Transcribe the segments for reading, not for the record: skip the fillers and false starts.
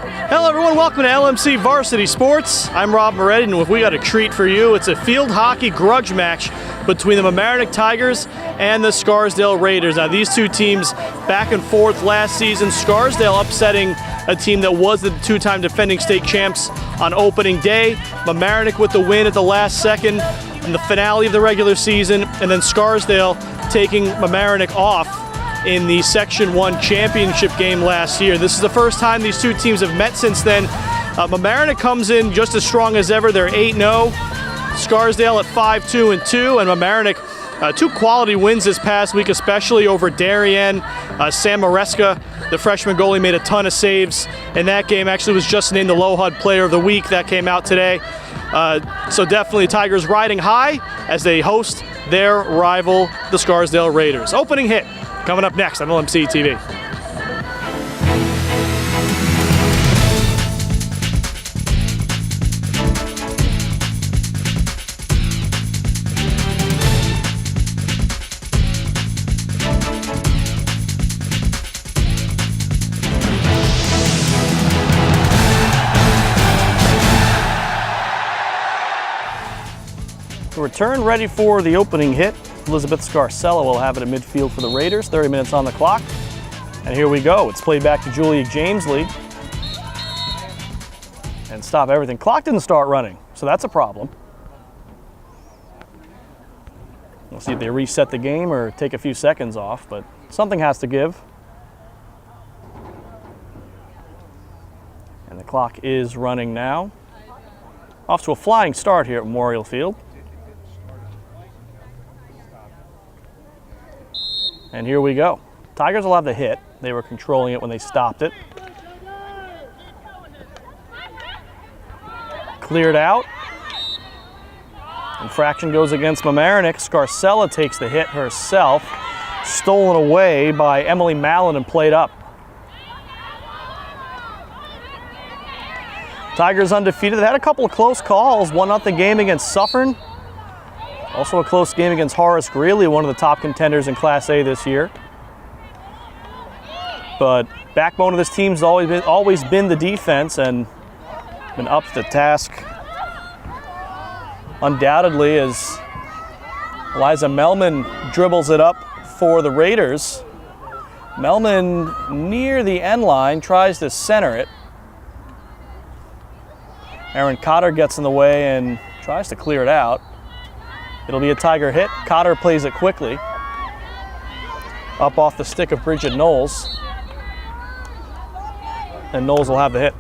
Hello everyone, welcome to LMC Varsity Sports. I'm Rob Moretti, and we got a treat for you. It's a field hockey grudge match between the Mamaroneck Tigers and the Scarsdale Raiders. Now these two teams back and forth last season. Scarsdale upsetting a team that was the two-time defending state champs on opening day. Mamaroneck with the win at the last second in the finale of the regular season, and then Scarsdale taking Mamaroneck off in the Section 1 championship game last year. This is the first time these two teams have met since then. Mamaroneck comes in just as strong as ever. They're 8-0. Scarsdale at 5-2-2, and Mamaroneck two quality wins this past week, especially over Darien. Sam Maresca, the freshman goalie, made a ton of saves in that game. Actually was just named the Low HUD Player of the Week. That came out today. So definitely Tigers riding high as they host their rival, the Scarsdale Raiders. Opening hit coming up next on LMC TV. The return ready for the opening hit. Elizabeth Scarsella will have it at midfield for the Raiders. 30 minutes on the clock. And here we go. It's played back to Julia Jamesley. And stop everything. Clock didn't start running, so that's a problem. We'll see if they reset the game or take a few seconds off, but something has to give. And the clock is running now. Off to a flying start here at Memorial Field. And here we go. Tigers will have the hit. They were controlling it when they stopped it. Cleared out. Infraction goes against Mamaroneck. Scarsella takes the hit herself. Stolen away by Emily Mallon and played up. Tigers undefeated. They had a couple of close calls. Won out the game against Suffern. Also a close game against Horace Greeley, one of the top contenders in Class A this year. But backbone of this team's always been the defense, and been up to the task undoubtedly as Eliza Melman dribbles it up for the Raiders. Melman near the end line tries to center it. Erin Cotter gets in the way and tries to clear it out. It'll be a Tiger hit. Cotter plays it quickly. Up off the stick of Bridget Knowles. And Knowles will have the hit.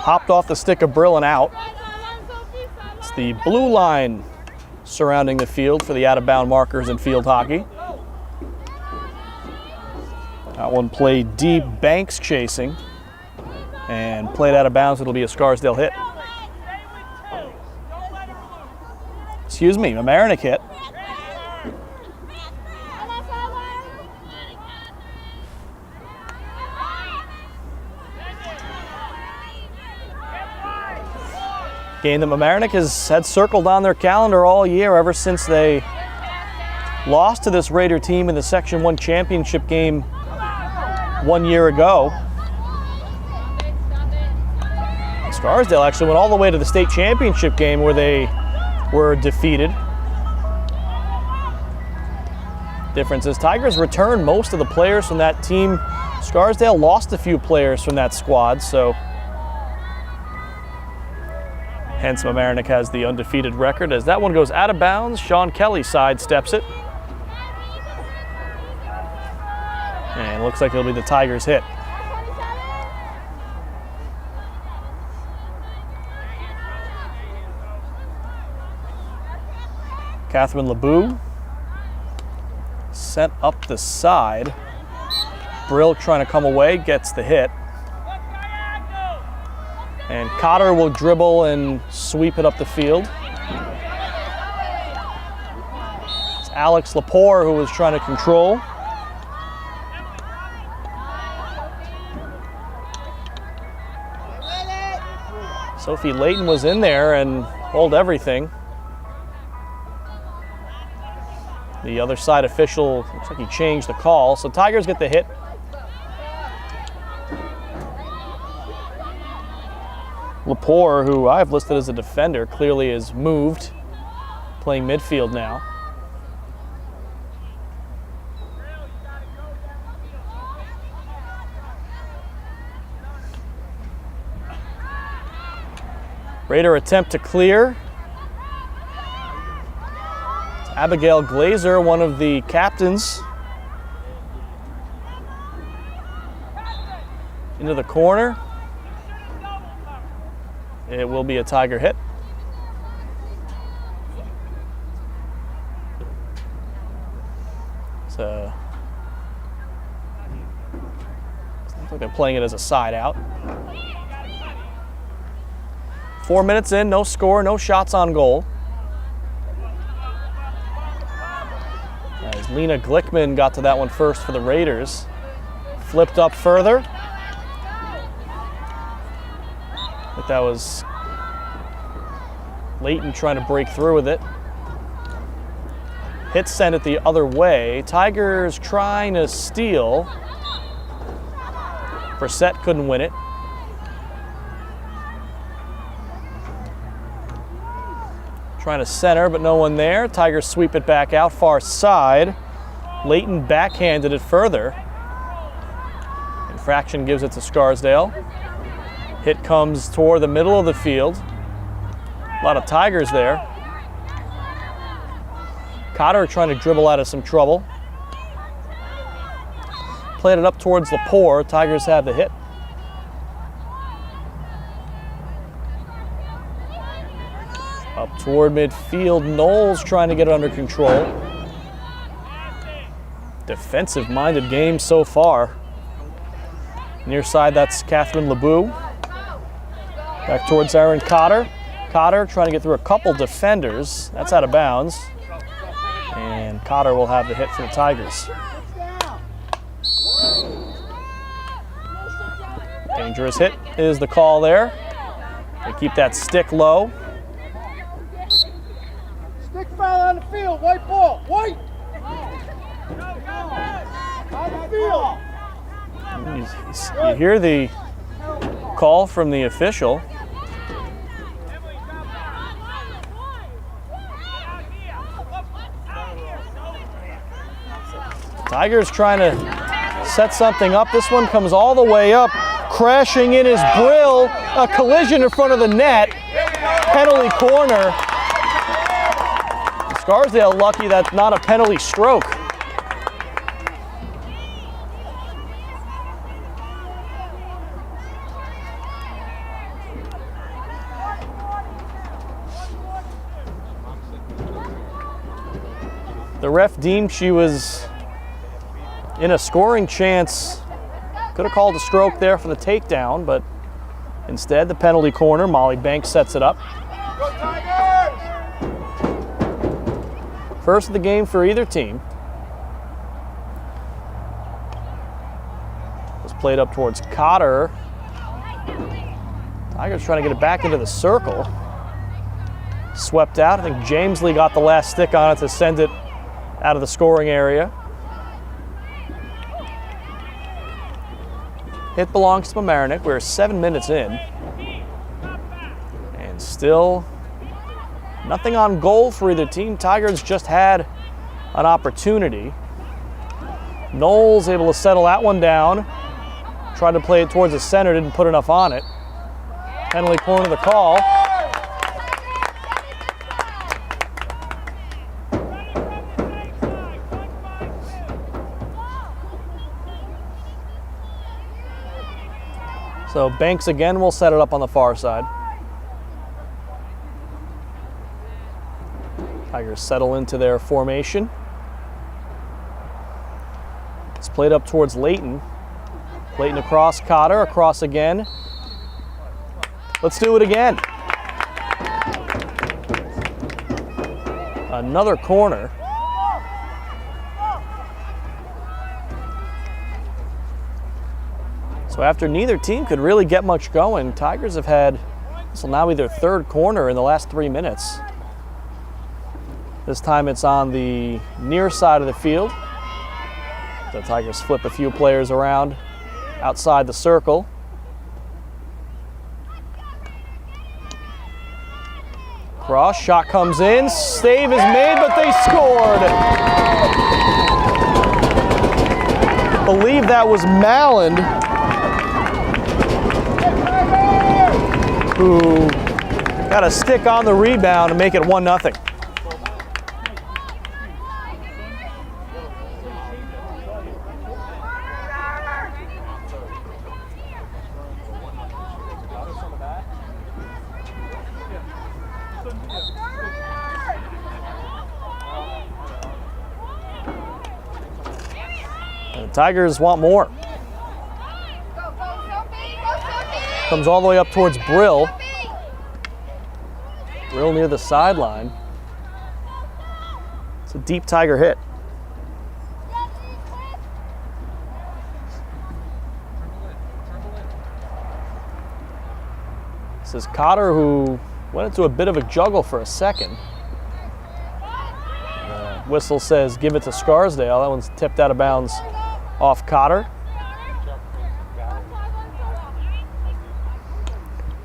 Hopped off the stick of Brill and out. It's the blue line surrounding the field for the out-of-bound markers in field hockey. That one played deep, Banks chasing. And played out of bounds. It'll be a Scarsdale hit. Excuse me, Mamaroneck hit. Game that Mamaroneck has had circled on their calendar all year ever since they lost to this Raider team in the Section 1 championship game 1 year ago. Scarsdale actually went all the way to the state championship game where they were defeated. Difference is Tigers returned most of the players from that team. Scarsdale lost a few players from that squad, so hence Mamaroneck has the undefeated record. As that one goes out of bounds, Sean Kelly sidesteps it. And it looks like it'll be the Tigers hit. Catherine LeBoux sent up the side. Brill trying to come away, gets the hit. And Cotter will dribble and sweep it up the field. It's Alex Lepore who was trying to control. Sophie Layton was in there and hold everything. The other side official looks like he changed the call, so Tigers get the hit. Lepore, who I've listed as a defender, clearly is moved, playing midfield now. Raider attempt to clear. It's Abigail Glazer, one of the captains. Into the corner. It will be a Tiger hit. So, looks like they're playing it as a side out. 4 minutes in, no score, no shots on goal. As Lena Glickman got to that one first for the Raiders. Flipped up further. But that was Leighton trying to break through with it. Hit sent it the other way. Tigers trying to steal. Brissett couldn't win it. Trying to center, but no one there. Tigers sweep it back out far side. Leighton backhanded it further. Infraction gives it to Scarsdale. Hit comes toward the middle of the field. A lot of Tigers there. Cotter trying to dribble out of some trouble. Played it up towards Lepore. Tigers have the hit. Up toward midfield, Knowles trying to get it under control. Defensive-minded game so far. Near side, that's Catherine Lebeau. Back towards Aaron Cotter. Cotter trying to get through a couple defenders. That's out of bounds. And Cotter will have the hit for the Tigers. Dangerous hit is the call there. They keep that stick low. Stick foul on the field, white ball, white! On the field! You hear the call from the official. Tigers trying to set something up. This one comes all the way up, crashing in his Brill. A collision in front of the net. Penalty corner. Scarsdale lucky that's not a penalty stroke. The ref deemed she was in a scoring chance. Could have called a stroke there for the takedown, but instead the penalty corner. Molly Banks sets it up. Go Tigers! First of the game for either team. Was played up towards Cotter. Tigers trying to get it back into the circle. Swept out. I think Jamesley got the last stick on it to send it out of the scoring area. Hit belongs to Mamaroneck. We're 7 minutes in. And still nothing on goal for either team. Tigers just had an opportunity. Knowles able to settle that one down. Tried to play it towards the center, didn't put enough on it. Penalty corner the call. So Banks again will set it up on the far side. Tigers settle into their formation. It's played up towards Leighton. Leighton across, Cotter, across again. Let's do it again. Another corner. So after neither team could really get much going, Tigers have had, this will now be their third corner in the last 3 minutes. This time it's on the near side of the field. The Tigers flip a few players around outside the circle. Cross, shot comes in, save is made, but they scored. Believe that was Malland, who got a stick on the rebound to make it 1-0. And the Tigers want more. Comes all the way up towards Brill. Brill near the sideline. It's a deep Tiger hit. This is Cotter, who went into a bit of a juggle for a second. Whistle says give it to Scarsdale. That one's tipped out of bounds off Cotter.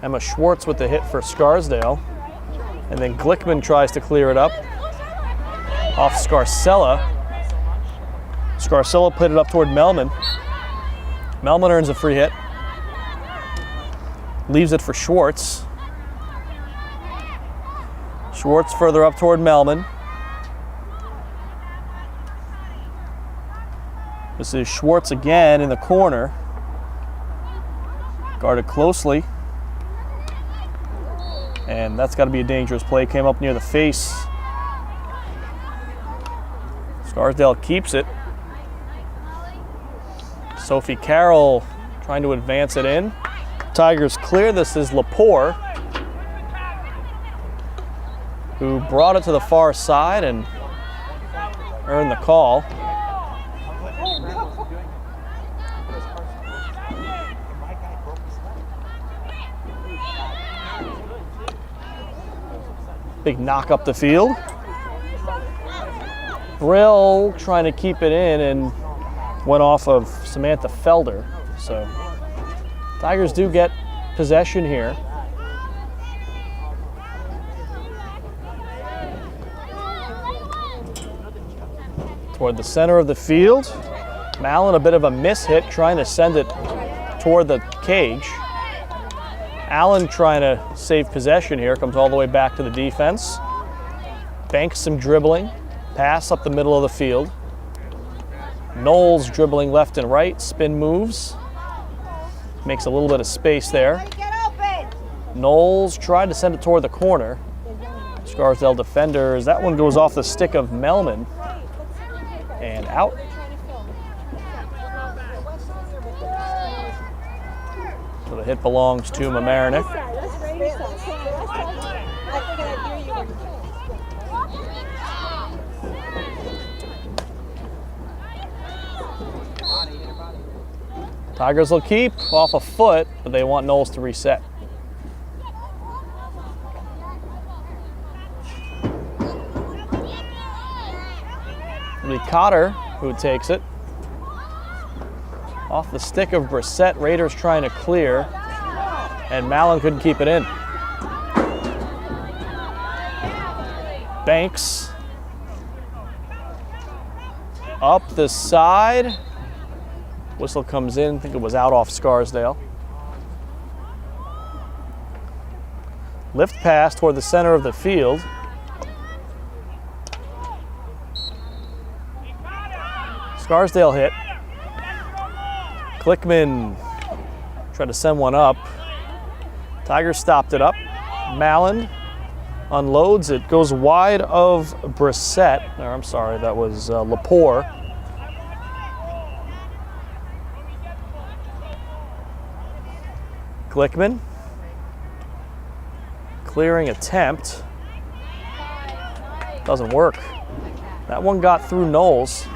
Emma Schwartz with the hit for Scarsdale. And then Glickman tries to clear it up off Scarsella. Scarsella put it up toward Melman. Melman earns a free hit. Leaves it for Schwartz. Schwartz further up toward Melman. This is Schwartz again in the corner. Guarded closely. And that's got to be a dangerous play. Came up near the face. Scarsdale keeps it. Sophie Carroll trying to advance it in. Tigers clear. This is Lepore, who brought it to the far side and earned the call. Big knock up the field. Brill trying to keep it in and went off of Samantha Felder. So Tigers do get possession here. Toward the center of the field. Malin, a bit of a miss hit, trying to send it toward the cage. Allen trying to save possession here, comes all the way back to the defense. Banks some dribbling, pass up the middle of the field. Knowles dribbling left and right, spin moves. Makes a little bit of space there. Knowles tried to send it toward the corner. Scarsdale defenders, that one goes off the stick of Melman and out. So the hit belongs to Mamaroneck. Tigers will keep off a foot, but they want Knowles to reset. It'll be Cotter who takes it. Off the stick of Brissett, Raiders trying to clear, and Malin couldn't keep it in. Banks up the side. Whistle comes in, I think it was out off Scarsdale. Lift pass toward the center of the field. Scarsdale hit. Glickman tried to send one up. Tigers stopped it up. Malin unloads it, goes wide of Brissett. Or I'm sorry, that was Lepore. Glickman. Clearing attempt. Doesn't work. That one got through Knowles.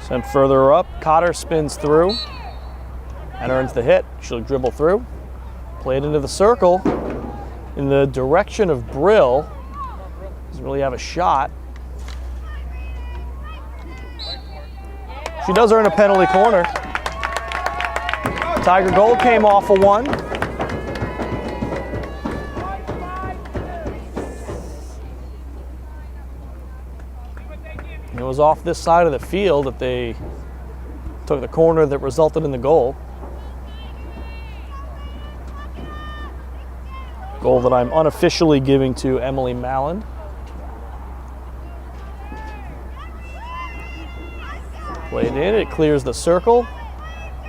Sent further up. Cotter spins through and earns the hit. She'll dribble through. Played into the circle in the direction of Brill. Doesn't really have a shot. She does earn a penalty corner. Tiger goal came off a 1. It was off this side of the field that they took the corner that resulted in the goal. Goal that I'm unofficially giving to Emily Mallon. Played in, it clears the circle.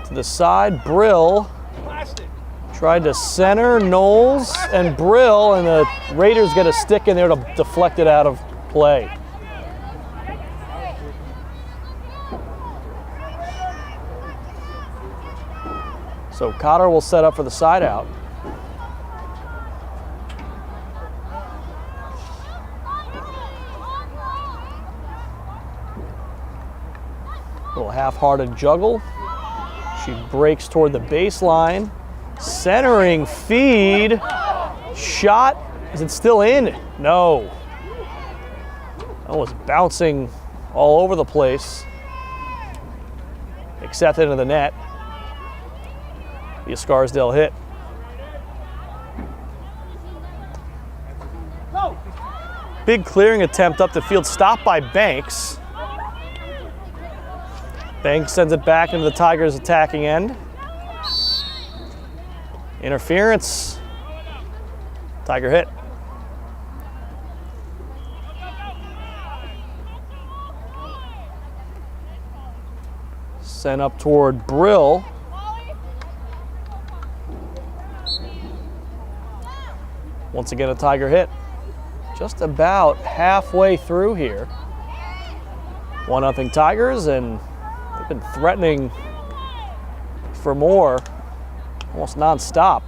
To the side, Brill tried to center, Knowles and Brill, and the Raiders get a stick in there to deflect it out of play. So Cotter will set up for the side out. Little half-hearted juggle. She breaks toward the baseline. Centering feed. Shot. Is it still in? No. That was bouncing all over the place. Except into the net. Be a Scarsdale hit. Big clearing attempt up the field, stopped by Banks. Banks sends it back into the Tigers' attacking end. Interference. Tiger hit. Sent up toward Brill. Once again, a Tiger hit. Just about halfway through here. 1-0 Tigers, and they've been threatening for more almost non-stop.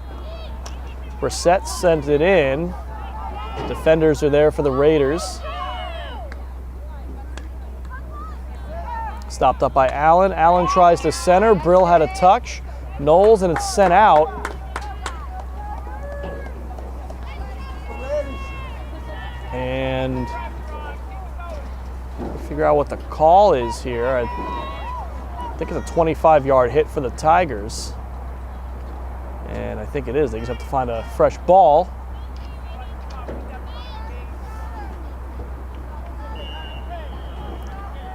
Brissett sent it in. Defenders are there for the Raiders. Stopped up by Allen. Allen tries to center. Brill had a touch. Knowles, and it's sent out. And figure out what the call is here. I think it's a 25-yard hit for the Tigers. And I think it is. They just have to find a fresh ball.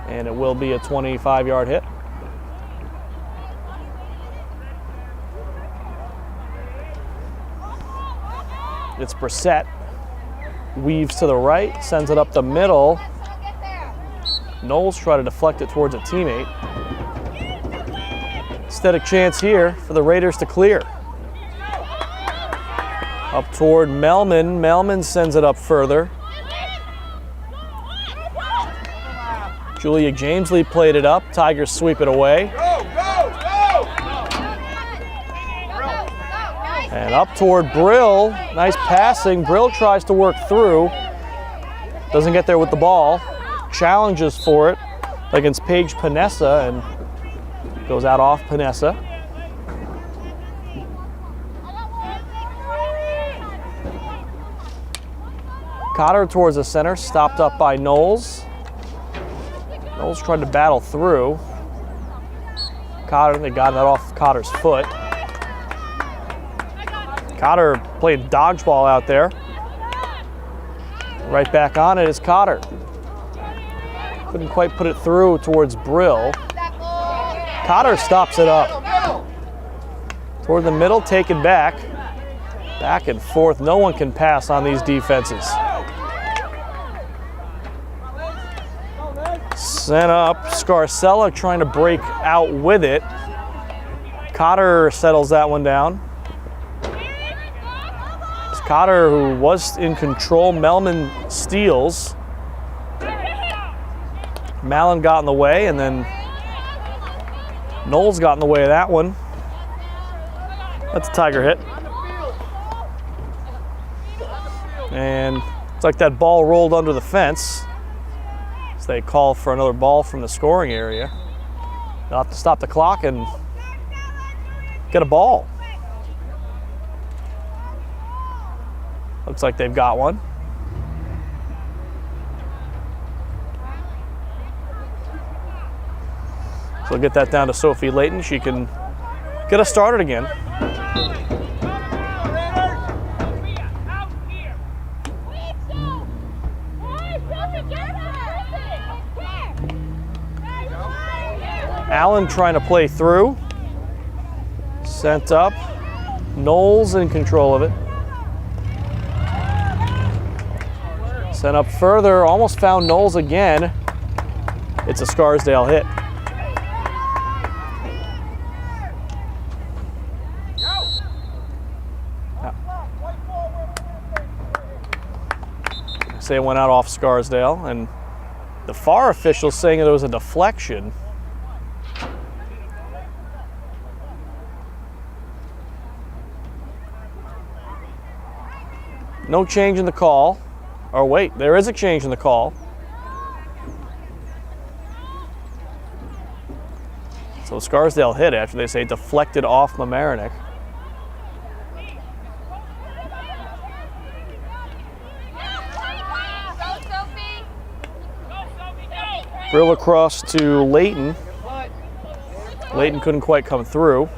And it will be a 25-yard hit. It's Brissett. Weaves to the right, sends it up the middle. Knowles try to deflect it towards a teammate. Aesthetic chance here for the Raiders to clear. Up toward Melman. Melman sends it up further. Julia Jamesley played it up. Tigers sweep it away. And up toward Brill. Nice passing. Brill tries to work through. Doesn't get there with the ball. Challenges for it against Paige Panessa and goes out off Panessa. Cotter towards the center, stopped up by Knowles. Knowles tried to battle through. Cotter, they got that off Cotter's foot. Cotter played dodgeball out there. Right back on it is Cotter. Couldn't quite put it through towards Brill. Cotter stops it up. Toward the middle, taken back. Back and forth. No one can pass on these defenses. Sent up. Scarcella trying to break out with it. Cotter settles that one down. It's Cotter, who was in control. Melman steals. Mallon got in the way, and then Knowles got in the way of that one. That's a Tiger hit. And it's like that ball rolled under the fence. So they call for another ball from the scoring area. They'll have to stop the clock and get a ball. Looks like they've got one. So we'll get that down to Sophie Layton. She can get us started again. Allen trying to play through. Sent up. Knowles in control of it. Sent up further, almost found Knowles again. It's a Scarsdale hit. Say it went out off Scarsdale, and the FAR official saying that it was a deflection. No change in the call. Or wait, there is a change in the call. So Scarsdale hit after they say deflected off Mamaroneck. Brill across to Layton. Layton couldn't quite come through.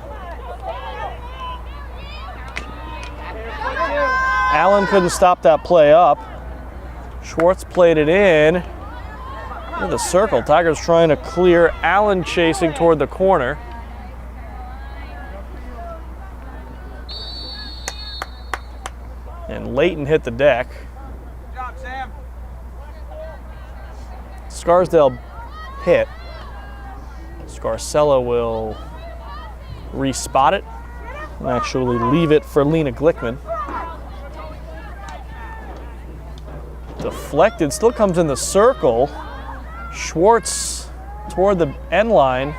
Allen couldn't stop that play up. Schwartz played it in. Into the circle. Tigers trying to clear. Allen chasing toward the corner. And Layton hit the deck. Good job, Sam. Scarsdale hit. Scarcella will re-spot it and actually leave it for Lena Glickman. Deflected, still comes in the circle. Schwartz toward the end line.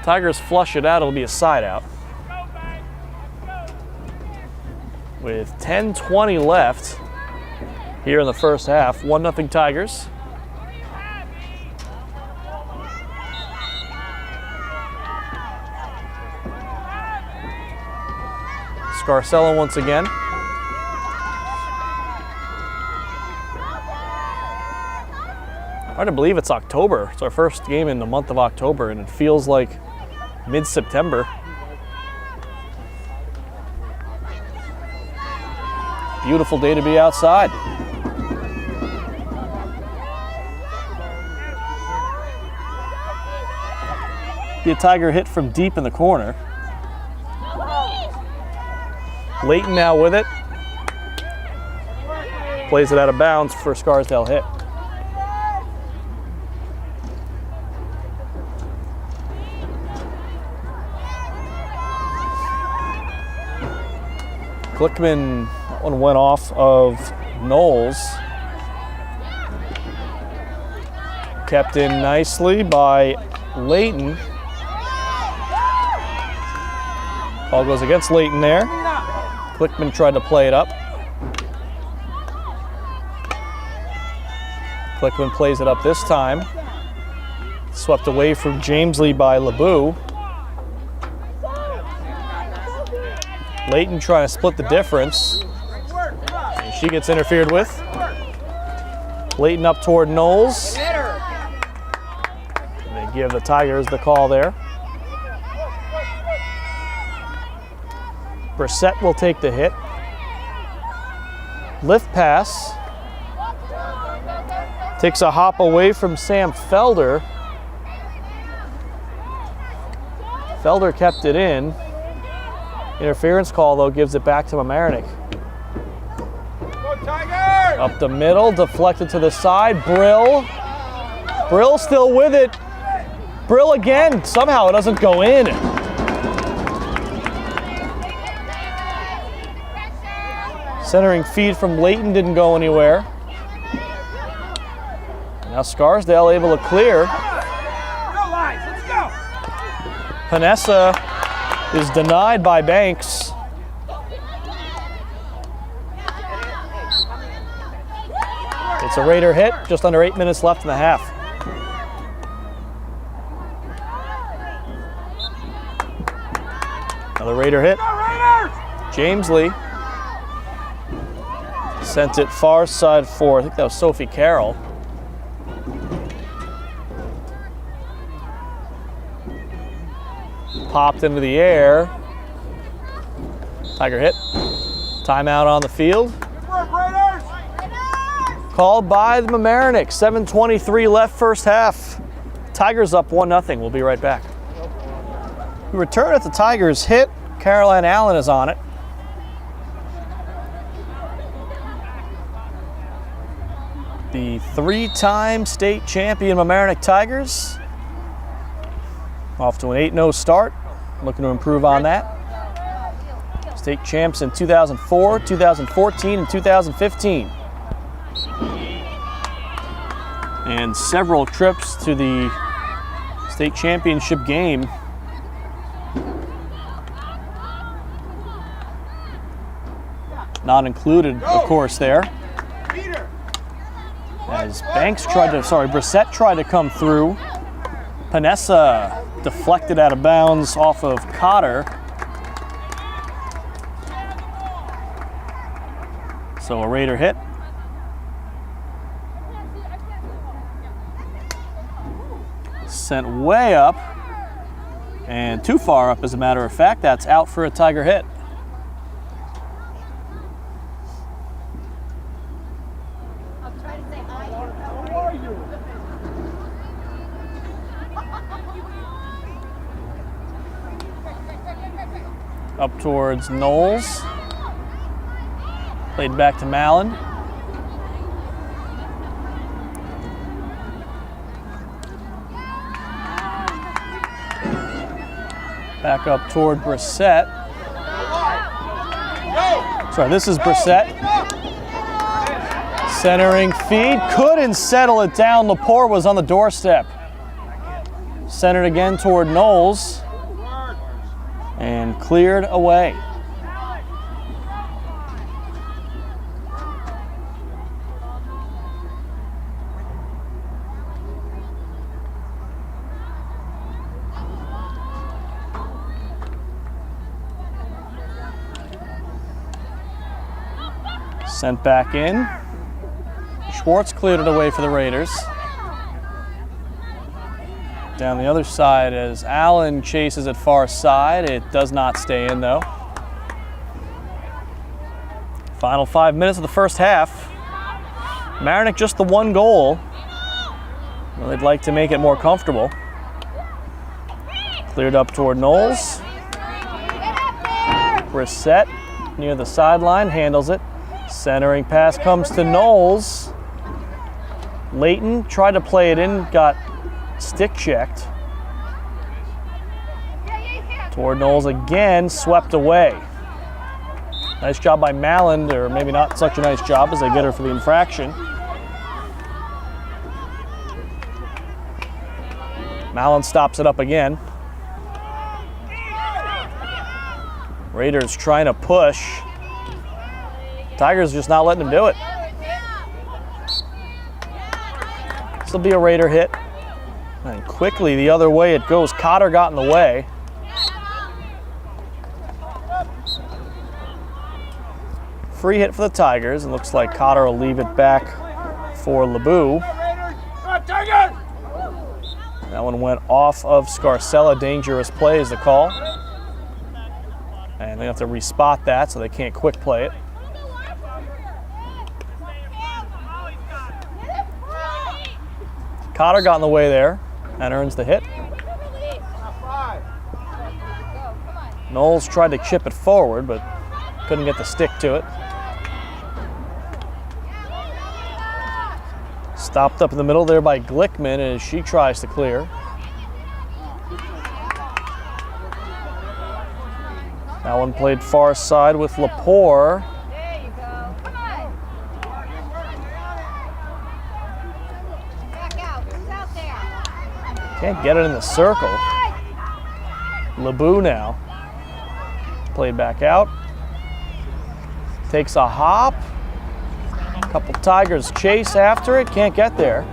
Tigers flush it out, it'll be a side out. With 10:20 left here in the first half, 1-0 Tigers. Scarcella once again. Hard to believe it's October. It's our first game in the month of October, and it feels like mid-September. Beautiful day to be outside. Be a Tiger hit from deep in the corner. Layton now with it. Plays it out of bounds for a Scarsdale hit. Glickman, that one went off of Knowles. Kept in nicely by Layton. Ball goes against Layton there. Glickman tried to play it up. Glickman plays it up this time. Swept away from Jamesley by LeBeau. Layton trying to split the difference. And she gets interfered with. Layton up toward Knowles. And they give the Tigers the call there. Brissett will take the hit. Lift pass. Takes a hop away from Sam Felder. Felder kept it in. Interference call, though, gives it back to Mamaroneck. Up the middle, deflected to the side. Brill. Brill still with it. Brill again. Somehow it doesn't go in. Centering feed from Layton didn't go anywhere. Now Scarsdale able to clear. Panessa is denied by Banks. It's a Raider hit, just under 8 minutes left in the half. Another Raider hit. Jamesley sent it far side for, I think that was Sophie Carroll. Popped into the air. Tiger hit. Timeout on the field. Good work, Raiders! Called by the Mamaroneck. 7:23 left first half. Tigers up 1-0. We'll be right back. We return at the Tigers hit. Caroline Allen is on it. The 3-time state champion Mamaroneck Tigers. Off to an 8-0 start. Looking to improve on that. State champs in 2004, 2014, and 2015. And several trips to the state championship game. Not included, of course, there. As Brissett tried to come through. Panessa deflected out of bounds off of Cotter. So a Raider hit. Sent way up, and too far up as a matter of fact. That's out for a Tiger hit. Up towards Knowles. Played back to Mallon. Back up toward Brissett. Sorry, this is Brissett. Centering feed, couldn't settle it down. Lepore was on the doorstep. Centered again toward Knowles. And cleared away. Sent back in. Schwartz cleared it away for the Raiders. Down the other side as Allen chases it far side. It does not stay in though. Final 5 minutes of the first half. Mamaroneck just the 1 goal. Well, they'd like to make it more comfortable. Cleared up toward Knowles. Brissett near the sideline handles it. Centering pass comes to Knowles. Layton tried to play it in, got stick checked. Toward Knowles again, swept away. Nice job by Mallon, or maybe not such a nice job as they get her for the infraction. Mallon stops it up again. Raiders trying to push. Tigers just not letting them do it. This will be a Raider hit. And quickly the other way it goes. Cotter got in the way. Free hit for the Tigers. It looks like Cotter will leave it back for LeBeau. That one went off of Scarsdale. Dangerous play is the call. And they have to respot that so they can't quick play it. Cotter got in the way there and earns the hit. Knowles tried to chip it forward, but couldn't get the stick to it. Stopped up in the middle there by Glickman as she tries to clear. That one played far side with Lepore. Can't get it in the circle. LeBeau now. Played back out. Takes a hop. A couple Tigers chase after it. Can't get there.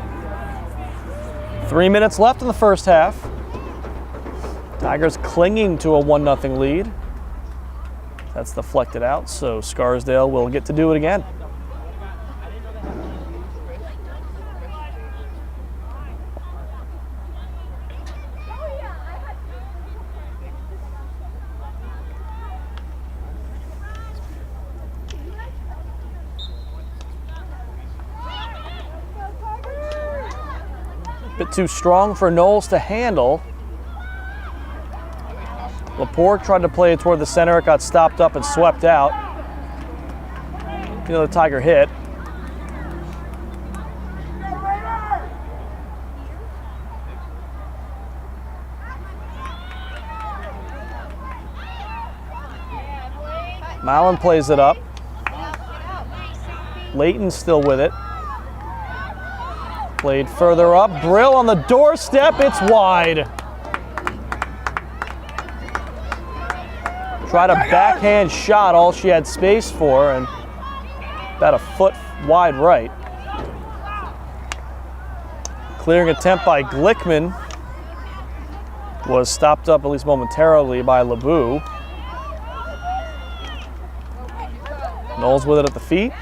3 minutes left in the first half. Tigers clinging to a 1-0 lead. That's deflected out, so Scarsdale will get to do it again. Bit too strong for Knowles to handle. Laporte tried to play it toward the center. It got stopped up and swept out. The Tiger hit. Mallon plays it up. Layton's still with it. Played further up. Brill on the doorstep. It's wide. Tried a backhand shot, all she had space for, and about a foot wide right. Clearing attempt by Glickman was stopped up, at least momentarily, by LeBou. Knowles with it at the feet.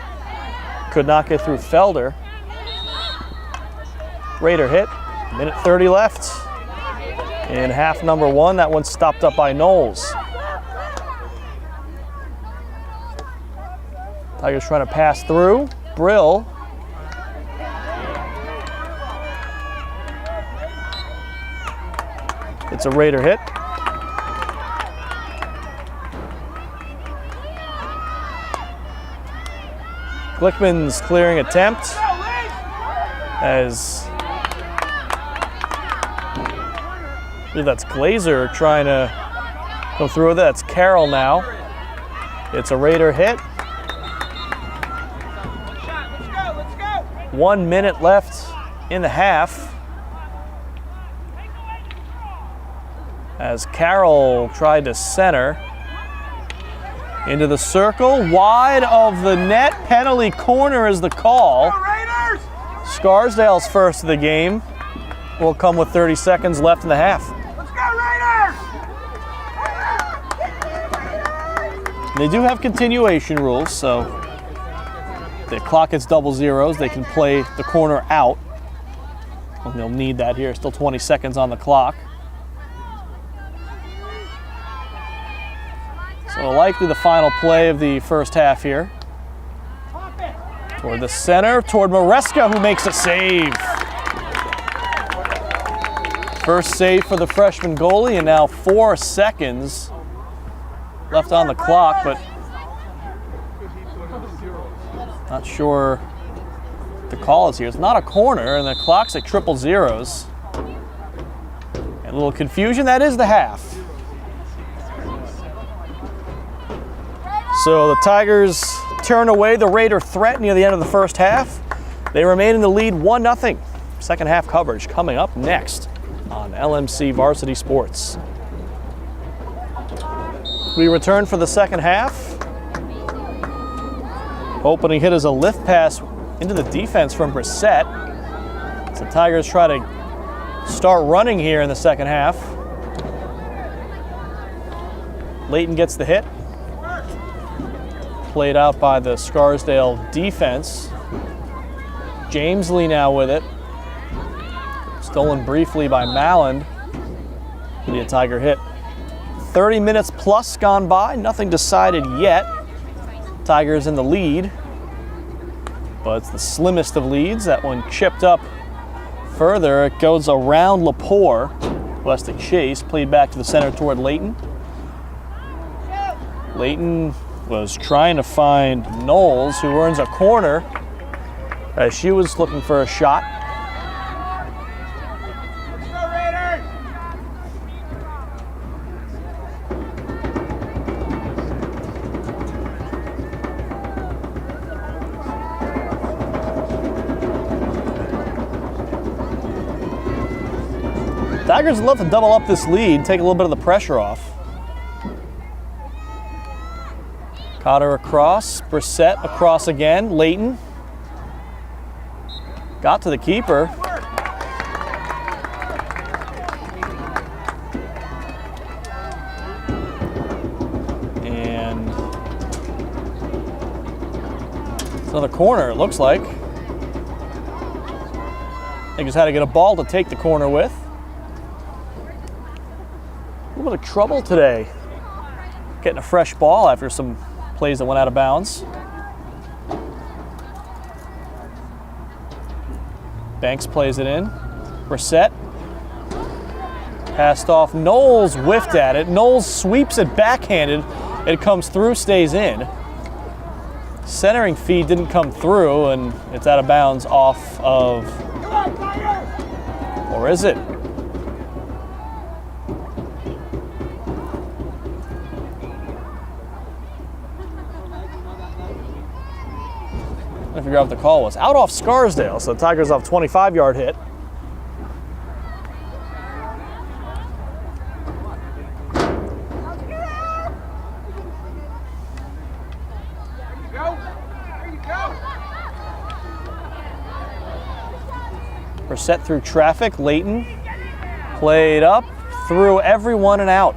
Could not get through Felder. Raider hit. Minute 30 left in half number 1. That one's stopped up by Knowles. Tigers trying to pass through. Brill. It's a Raider hit. Glickman's clearing attempt as I believe that's Glazer trying to come through with it. That's Carroll now. It's a Raider hit. 1 minute left in the half as Carroll tried to center. Into the circle, wide of the net, penalty corner is the call. Scarsdale's first of the game will come with 30 seconds left in the half. Let's go, Raiders! They do have continuation rules, so the clock hits double zeros, they can play the corner out. And they'll need that here, still 20 seconds on the clock. So likely the final play of the first half here. Toward the center, toward Maresca, who makes a save. First save for the freshman goalie, and now 4 seconds left on the clock, but not sure the call is here. It's not a corner, and the clock's at triple zeros. And a little confusion, that is the half. So the Tigers turn away the Raider threat near the end of the first half. They remain in the lead 1-0. Second half coverage coming up next on LMC Varsity Sports. We return for the second half. Opening hit is a lift pass into the defense from Brissett. So the Tigers try to start running here in the second half. Layton gets the hit. Played out by the Scarsdale defense. Jamesley now with it. Stolen briefly by Malland. Be a Tiger hit. 30 minutes plus gone by, nothing decided yet. Tigers in the lead, but it's the slimmest of leads. That one chipped up further. It goes around Laporte, who has to chase. Played back to the center toward Layton. Layton was trying to find Knowles, who earns a corner as she was looking for a shot. Let's go, Raiders! Tigers would love to double up this lead, take a little bit of the pressure off. Cotter across, Brissett across again, Layton. Got to the keeper. And it's another corner, it looks like. They just had to get a ball to take the corner with. A little bit of trouble today. Getting a fresh ball after some plays that went out of bounds. Banks plays it in. Brissett. Passed off. Knowles whiffed at it. Knowles sweeps it backhanded. It comes through, stays in. Centering feed didn't come through, and it's out of bounds off of... Or is it? I figure out what the call was. Out off Scarsdale, so the Tigers off 25-yard hit. Brissett through traffic. Leighton played up, through everyone and out.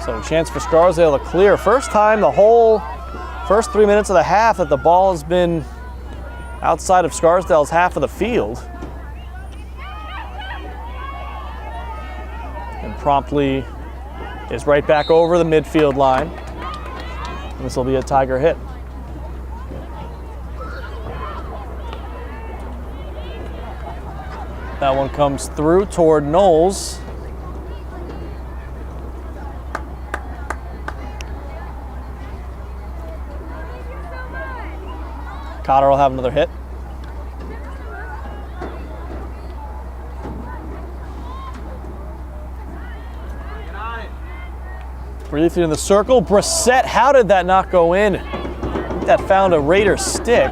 So a chance for Scarsdale to clear. First time the whole first 3 minutes of the half that the ball has been outside of Scarsdale's half of the field. And promptly is right back over the midfield line. This will be a Tiger hit. That one comes through toward Knowles. Cotter will have another hit. Briefly in the circle. Brissett, how did that not go in? I think that found a Raider stick.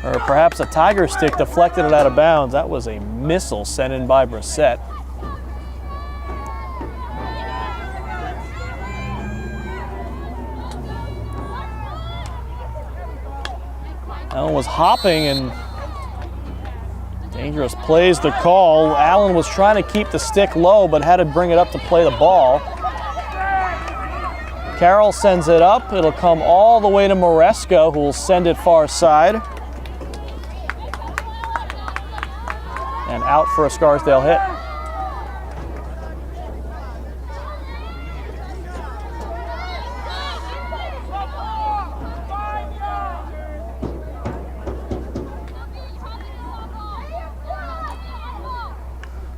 Or perhaps a Tiger stick deflected it out of bounds. That was a missile sent in by Brissett. That one was hopping and dangerous plays to call. Allen was trying to keep the stick low but had to bring it up to play the ball. Carroll sends it up. It'll come all the way to Maresco, who will send it far side. And out for a Scarsdale hit.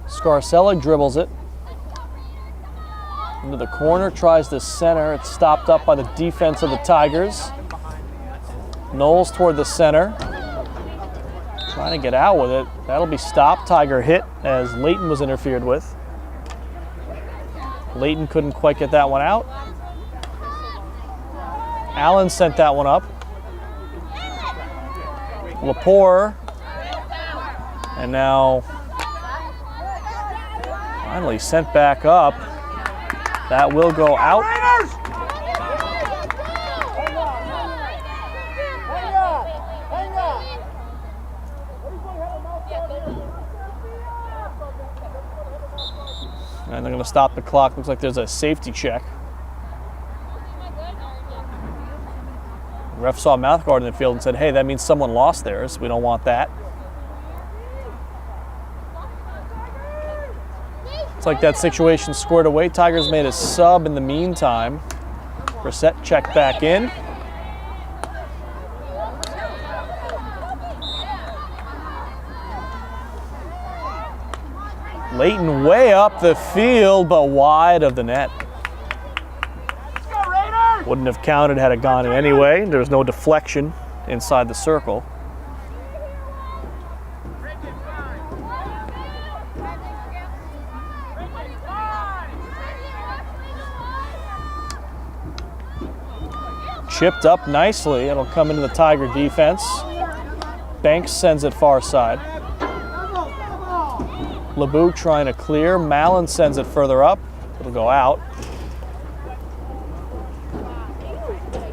Scarsdale dribbles it into the corner, tries the center. It's stopped up by the defense of the Tigers. Knowles toward the center. Trying to get out with it. That'll be stopped. Tiger hit as Leighton was interfered with. Leighton couldn't quite get that one out. Allen sent that one up. Lepore. And now finally sent back up. That will go out. And they're going to stop the clock. Looks like there's a safety check. The ref saw a mouth guard in the field and said, hey, that means someone lost theirs. We don't want that. Looks like that situation squared away. Tigers made a sub in the meantime. Brissett checked back in. Leighton way up the field, but wide of the net. Wouldn't have counted had it gone in anyway. There was no deflection inside the circle. Chipped up nicely. It'll come into the Tiger defense. Banks sends it far side. LeBoux trying to clear. Mallon sends it further up. It'll go out.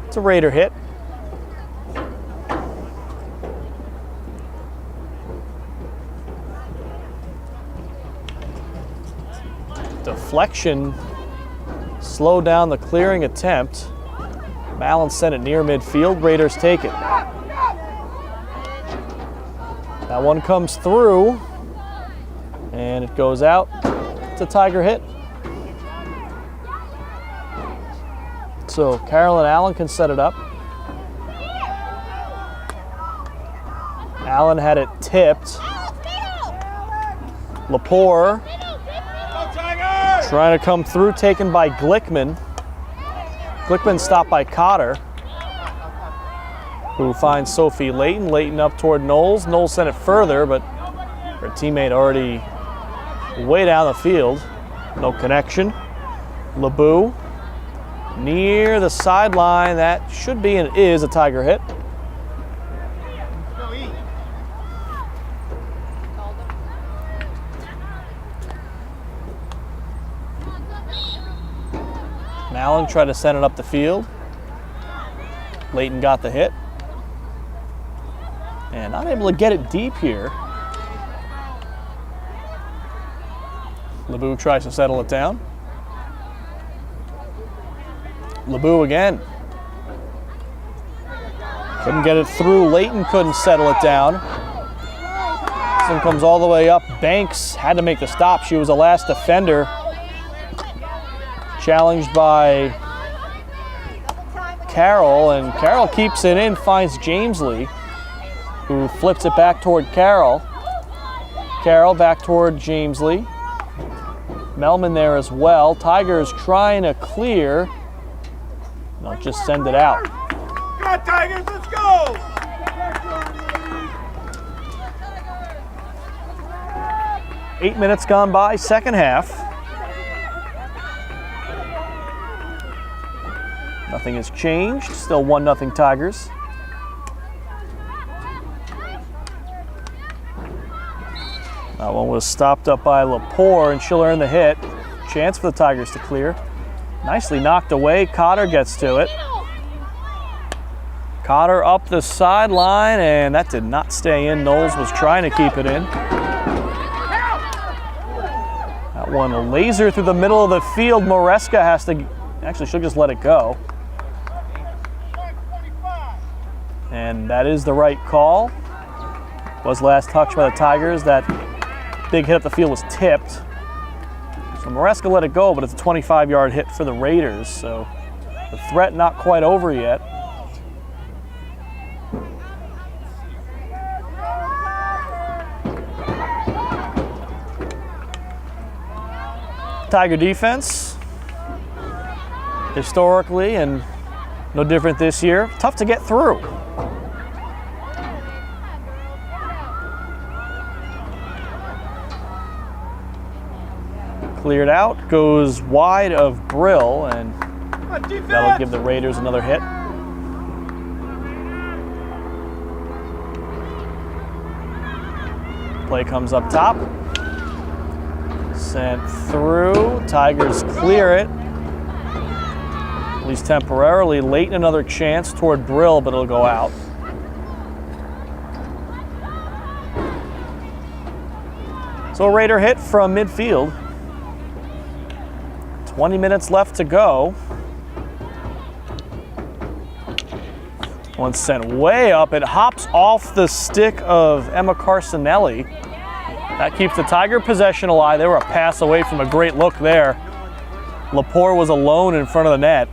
It's a Raider hit. Deflection slowed down the clearing attempt. Mallon sent it near midfield. Raiders take it. That one comes through, and it goes out. a Tiger hit. So Carolyn Allen can set it up. Allen had it tipped. Lepore trying to come through, taken by Glickman. Glickman stopped by Cotter, who finds Sophie Layton. Layton up toward Knowles. Knowles sent it further, but her teammate already way down the field. No connection. LeBeau near the sideline. That should be and is a Tiger hit. Allen tried to send it up the field. Layton got the hit. And not able to get it deep here. LeBeau tries to settle it down. LeBeau again. Couldn't get it through. Layton couldn't settle it down. This one comes all the way up. Banks had to make the stop. She was the last defender. Challenged by Carroll, and Carroll keeps it in, finds Jamesley, who flips it back toward Carroll. Carroll back toward Jamesley. Melman there as well. Tigers trying to clear. No, just send it out. Come on, Tigers, let's go! 8 minutes gone by, second half. Nothing has changed, still 1-0 Tigers. That one was stopped up by Lepore, and she'll earn the hit. Chance for the Tigers to clear. Nicely knocked away, Cotter gets to it. Cotter up the sideline, and that did not stay in. Knowles was trying to keep it in. That one a laser through the middle of the field. Moreska has to, actually she'll just let it go. And that is the right call. Was last touched by the Tigers. That big hit up the field was tipped. So Moreska let it go, but it's a 25-yard hit for the Raiders. So the threat not quite over yet. Tiger defense, historically and no different this year, tough to get through. Cleared out, goes wide of Brill, and that'll give the Raiders another hit. Play comes up top. Sent through, Tigers clear it. At least temporarily. Layton another chance toward Brill, but it'll go out. So a Raider hit from midfield. 20 minutes left to go. One sent way up. It hops off the stick of Emma Carcinelli. That keeps the Tiger possession alive. They were a pass away from a great look there. Lepore was alone in front of the net.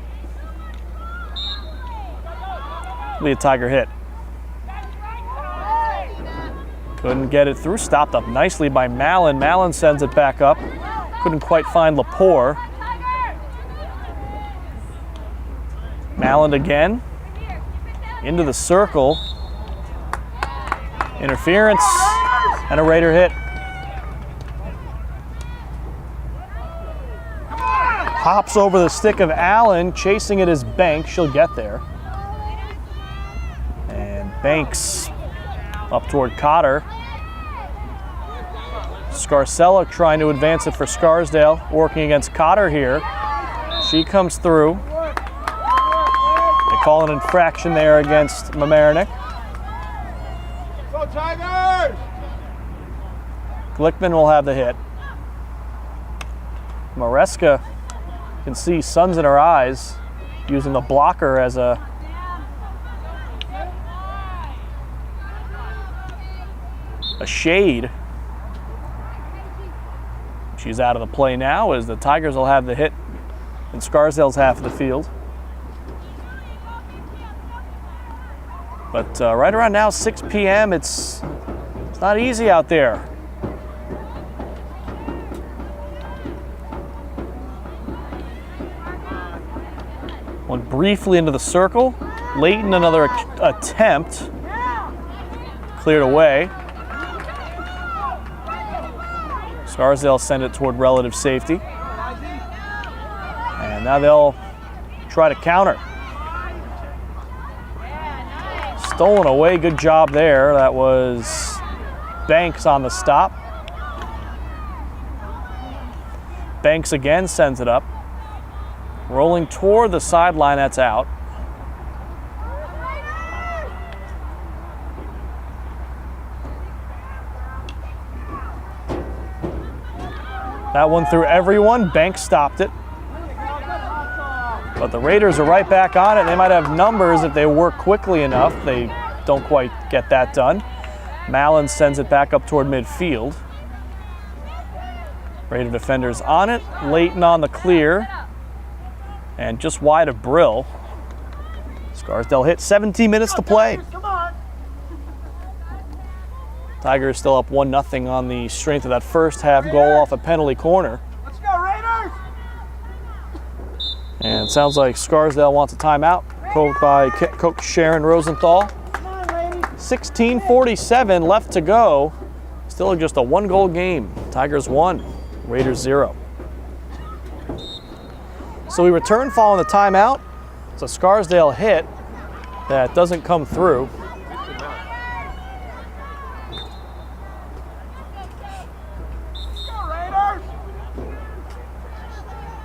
Be a Tiger hit. Couldn't get it through. Stopped up nicely by Mallon. Mallon sends it back up. Couldn't quite find Lepore. Mallon again. Into the circle. Interference and a Raider hit. Hops over the stick of Allen, chasing it is Banks. She'll get there. And Banks up toward Cotter. Scarsdale trying to advance it for Scarsdale, working against Cotter here. She comes through. They call an infraction there against Mamaroneck. Go Tigers! Glickman will have the hit. Moreska can see suns in her eyes, using the blocker as a shade. She's out of the play now as the Tigers will have the hit in Scarsdale's half of the field. But right around now, 6 p.m., it's not easy out there. One briefly into the circle. Layton, another attempt. Cleared away. Scarsdale send it toward relative safety. And now they'll try to counter. Stolen away, good job there. That was Banks on the stop. Banks again sends it up. Rolling toward the sideline, that's out. That one through everyone. Banks stopped it. But the Raiders are right back on it. They might have numbers if they work quickly enough. They don't quite get that done. Mallon sends it back up toward midfield. Raider defenders on it. Layton on the clear. And just wide of Brill. Scarsdale hit, 17 minutes to play. Tigers still up 1-0 on the strength of that first half goal off a penalty corner. Let's go, Raiders! And it sounds like Scarsdale wants a timeout, coached by Coach Sharon Rosenthal. 16:47 left to go. Still just a 1-goal game. Tigers 1, Raiders 0. So we return following the timeout. It's a Scarsdale hit that doesn't come through.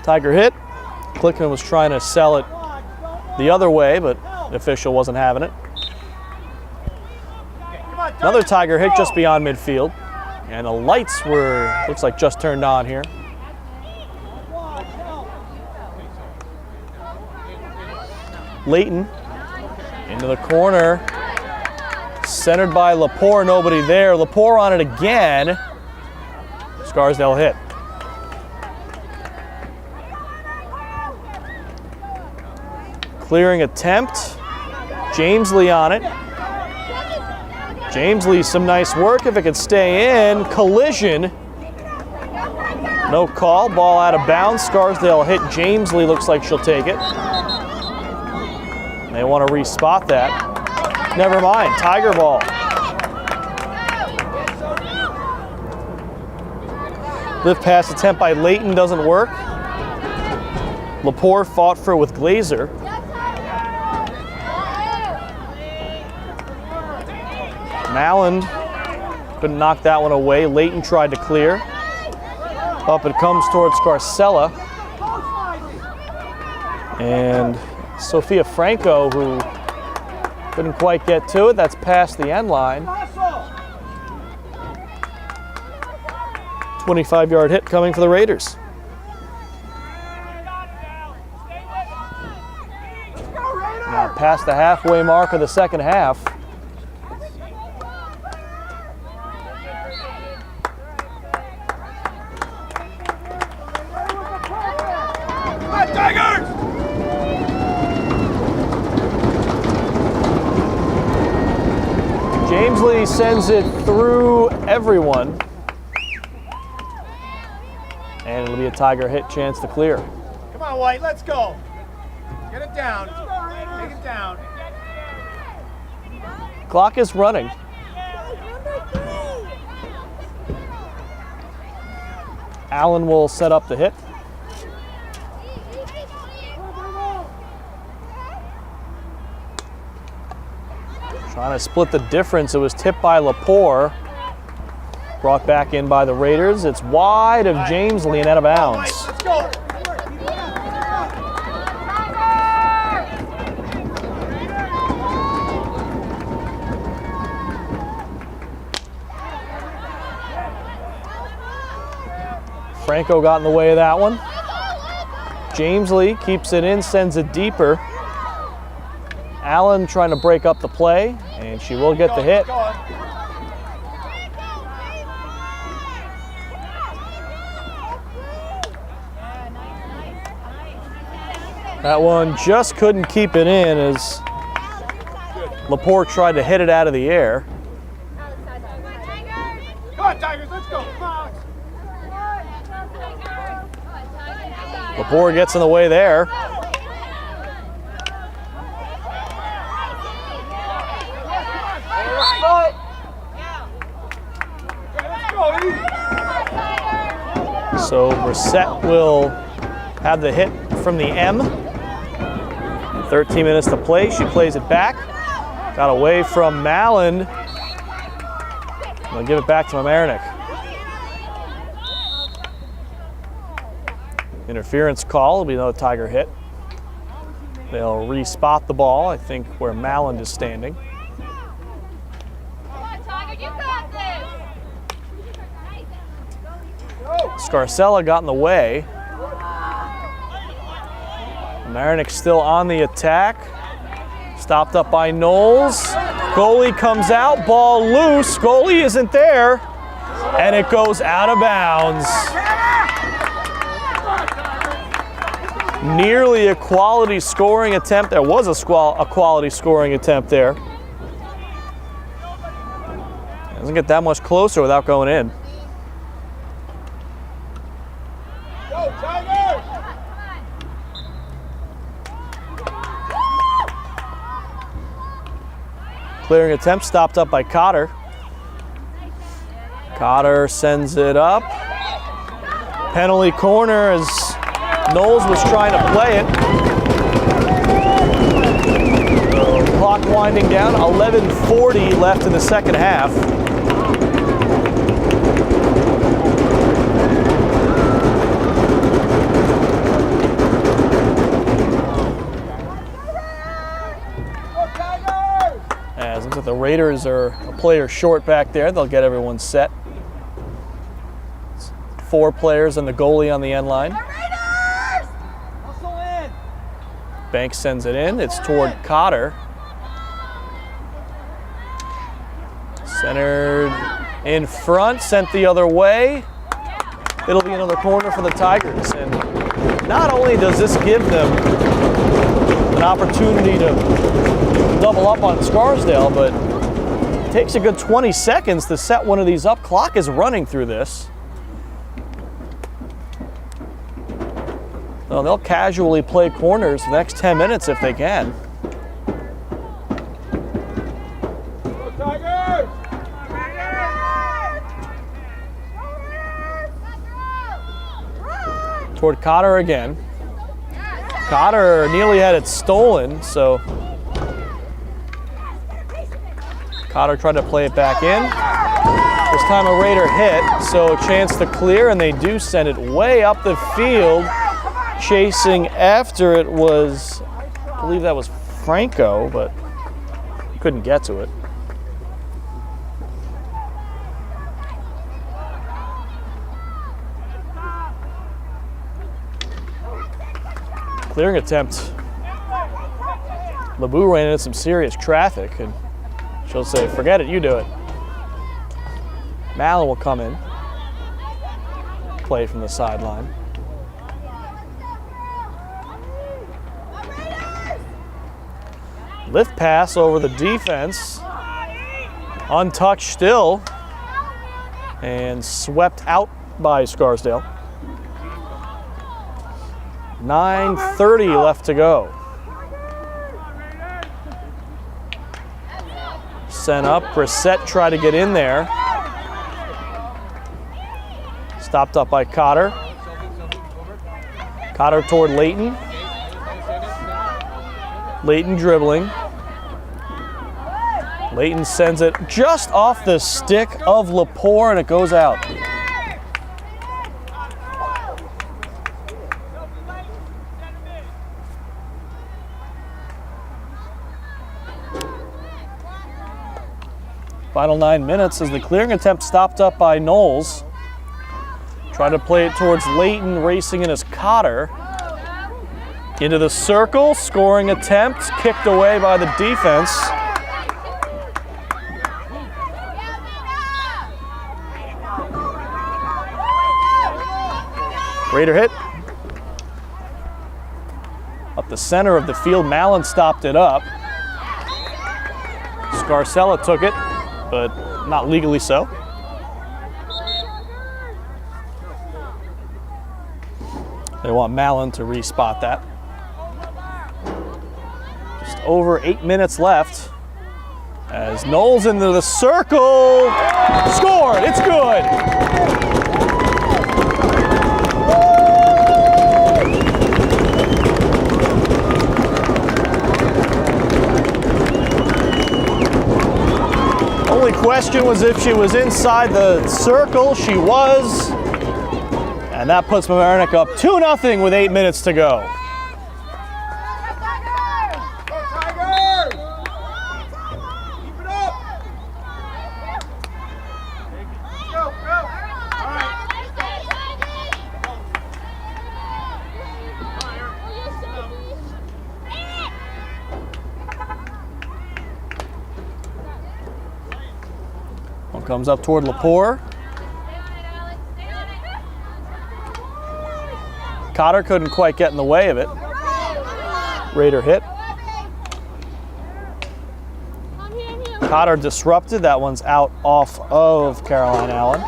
Tiger hit. Klickman was trying to sell it the other way, but the official wasn't having it. Another Tiger hit just beyond midfield. And the lights were, looks like, just turned on here. Layton into the corner. Centered by Lepore, nobody there. Lepore on it again. Scarsdale hit. Clearing attempt. James Lee on it. James Lee, some nice work if it could stay in. Collision. No call. Ball out of bounds. Scarsdale hit James Lee. Looks like she'll take it. They want to respot that. Never mind. Tiger ball. Lift pass attempt by Layton doesn't work. Lepore fought for it with Glazer. Mallon couldn't knock that one away. Layton tried to clear. Up it comes towards Scarcella. And Sophia Franco, who couldn't quite get to it. That's past the end line. 25-yard hit coming for the Raiders. Now past the halfway mark of the second half. James Lee sends it through everyone. And it'll be a Tiger hit chance to clear. Come on, White, let's go. Get it down. Take it down. Clock is running. Allen will set up the hit. Trying to split the difference. It was tipped by Lepore. Brought back in by the Raiders. It's wide of James Lee and out of bounds. Let's go. Franco got in the way of that one. James Lee keeps it in, sends it deeper. Allen trying to break up the play, and she will get the hit. That one just couldn't keep it in as Lepore tried to hit it out of the air. Come on, Tigers, let's go. Come on. Lepore gets in the way there. So Brissett will have the hit from the M. 13 minutes to play. She plays it back. Got away from Malin. They'll give it back to Mamaroneck. Interference call. It'll be another Tiger hit. They'll re-spot the ball, I think, where Malin is standing. Scarsdale got in the way. Mamaroneck still on the attack. Stopped up by Knowles. Goalie comes out, ball loose. Goalie isn't there, and it goes out of bounds. Nearly a quality scoring attempt. There was a quality scoring attempt there. Doesn't get that much closer without going in. Clearing attempt stopped up by Cotter. Cotter sends it up. Penalty corner as Knowles was trying to play it. Clock winding down, 11:40 left in the second half. As looks like the Raiders are a player short back there. They'll get everyone set. It's 4 players and the goalie on the end line. Banks sends it in. It's toward Cotter. Centered in front, sent the other way. It'll be another corner for the Tigers. And not only does this give them an opportunity to double up on Scarsdale, but it takes a good 20 seconds to set one of these up. Clock is running through this. Well, they'll casually play corners the next 10 minutes if they can. Toward Cotter again. Cotter nearly had it stolen, so Cotter tried to play it back in. This time a Raider hit, so a chance to clear, and they do send it way up the field. Chasing after it was, I believe that was Franco, but couldn't get to it. Clearing attempt. LeBou ran into some serious traffic, and she'll say, forget it, you do it. Malin will come in. Play from the sideline. Lift pass over the defense. Untouched still. And swept out by Scarsdale. 9:30 left to go. Sent up. Brissett tried to get in there. Stopped up by Cotter. Cotter toward Layton. Layton dribbling. Layton sends it just off the stick of Lepore, and it goes out. Final 9 minutes as the clearing attempt stopped up by Knowles. Tried to play it towards Layton, racing in his Cotter. Into the circle, scoring attempt, kicked away by the defense. Raider hit. Up the center of the field, Mallon stopped it up. Scarsdale took it, but not legally so. They want Mallon to re-spot that. Just over 8 minutes left. As Knowles into the circle, scored, it's good. Only question was if she was inside the circle. She was. And that puts Mamaroneck up 2-0 with 8 minutes to go. One comes up toward Lepore. Cotter couldn't quite get in the way of it. Raider hit. Cotter disrupted. That one's out off of Caroline Allen.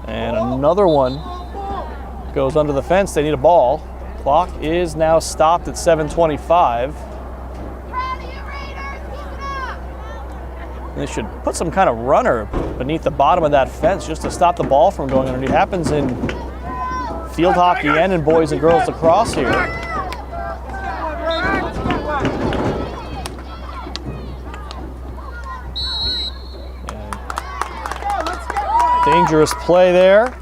And another one goes under the fence. They need a ball. Clock is now stopped at 7:25. They should put some kind of runner beneath the bottom of that fence just to stop the ball from going underneath. It happens in field hockey and in boys and girls lacrosse here. And dangerous play there.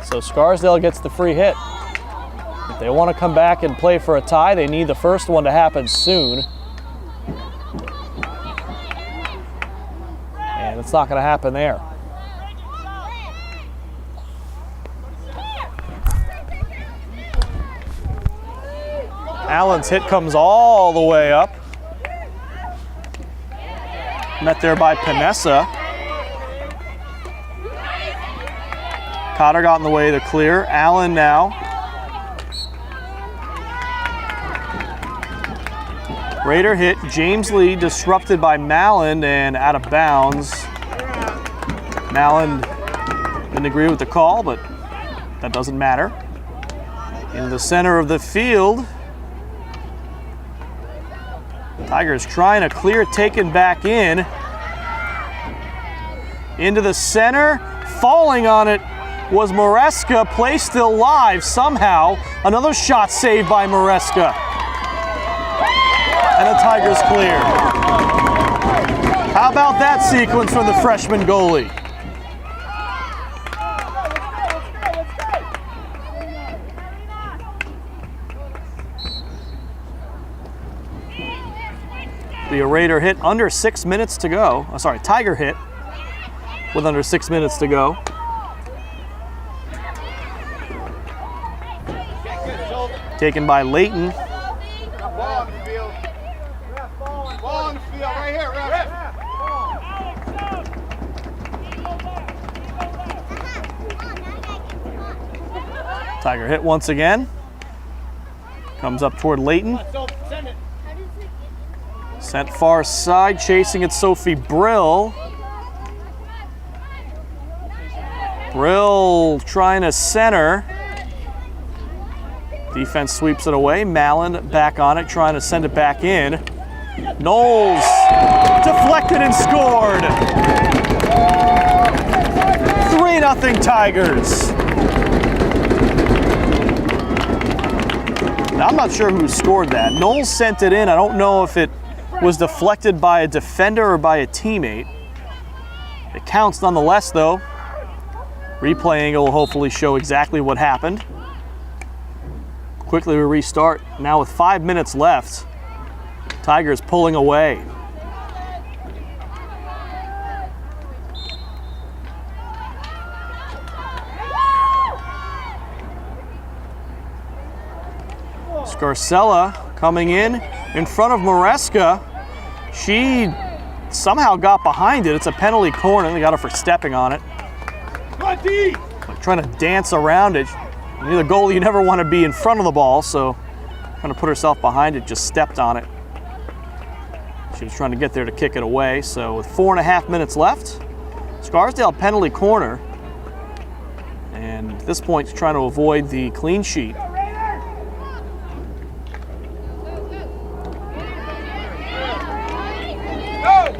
So Scarsdale gets the free hit. If they want to come back and play for a tie, they need the first one to happen soon. And it's not going to happen there. Allen's hit comes all the way up. Met there by Panessa. Cotter got in the way of the clear. Allen now. Raider hit. James Lee disrupted by Mallon and out of bounds. Mallon didn't agree with the call, but that doesn't matter. In the center of the field, Tigers trying to clear, taken back in. Into the center, falling on it was Maresca. Play still live somehow. Another shot saved by Maresca. And the Tigers clear. How about that sequence from the freshman goalie? Be a Raider hit under 6 minutes to go. Oh, sorry, Tiger hit with under 6 minutes to go. Taken by Layton. Ball on the field. Ball on the field right here, ref. Tiger hit once again. Comes up toward Layton. Sent far side, chasing it Sophie Brill. Brill trying to center. Defense sweeps it away. Mallon back on it, trying to send it back in. Knowles deflected and scored. 3-0 Tigers. Now, I'm not sure who scored that. Knowles sent it in. I don't know if it was deflected by a defender or by a teammate. It counts nonetheless, though. Replay angle will hopefully show exactly what happened. Quickly we restart. Now with 5 minutes left, Tigers pulling away. Scarsdale coming in front of Maresca. She somehow got behind it. It's a penalty corner. They got her for stepping on it. Like trying to dance around it. You're the goalie, you never want to be in front of the ball, so trying to put herself behind it, just stepped on it. She was trying to get there to kick it away, so with 4.5 minutes left, Scarsdale penalty corner. And at this point, trying to avoid the clean sheet.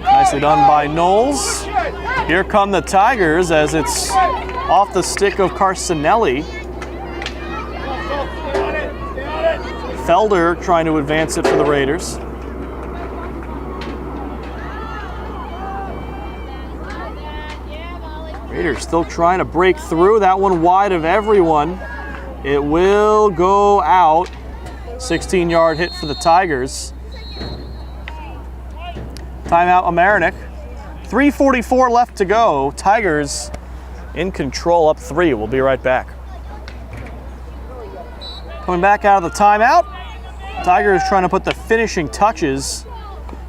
Nicely done by Knowles. Here come the Tigers as it's off the stick of Carcinelli. Felder trying to advance it for the Raiders. Raiders still trying to break through. That one wide of everyone. It will go out. 16-yard hit for the Tigers. Timeout, Mamaroneck. 3:44 left to go. Tigers in control, up 3. We'll be right back. Coming back out of the timeout. Tigers trying to put the finishing touches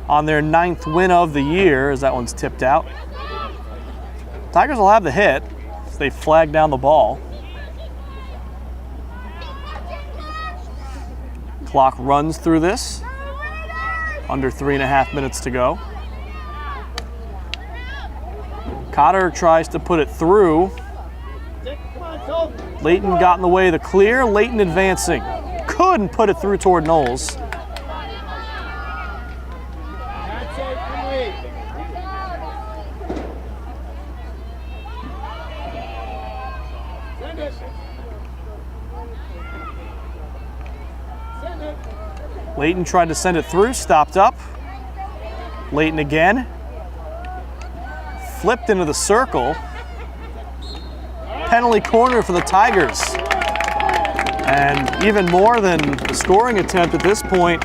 on their 9th win of the year as that one's tipped out. Tigers will have the hit as they flag down the ball. Clock runs through this. Under 3.5 minutes to go. Cotter tries to put it through. Layton got in the way of the clear. Layton advancing. Couldn't put it through toward Knowles. Layton tried to send it through, stopped up. Layton again. Flipped into the circle. Penalty corner for the Tigers. And even more than the scoring attempt at this point,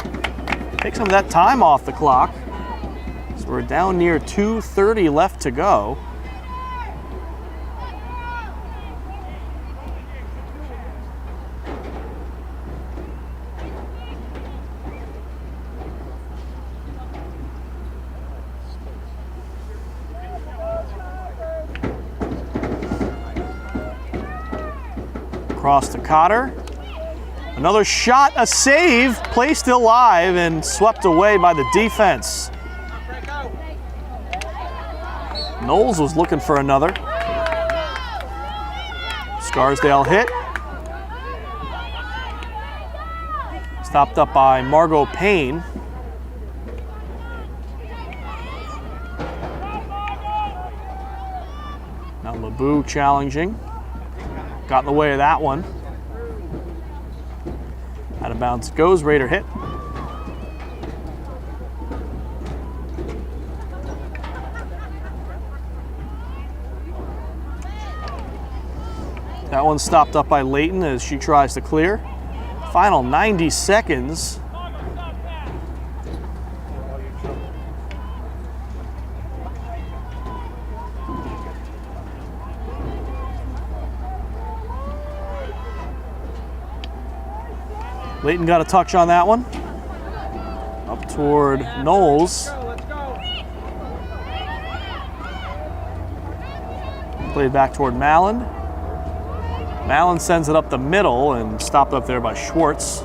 take some of that time off the clock. So we're down near 2:30 left to go. Across to Cotter. Another shot, a save, placed alive and swept away by the defense. Knowles was looking for another. Scarsdale hit. Stopped up by Margot Payne. Now LeBou challenging. Got in the way of that one. Out of bounds it goes, Raider hit. That one stopped up by Layton as she tries to clear. Final 90 seconds. Layton got a touch on that one. Up toward Knowles. Played back toward Mallon. Mallon sends it up the middle and stopped up there by Schwartz.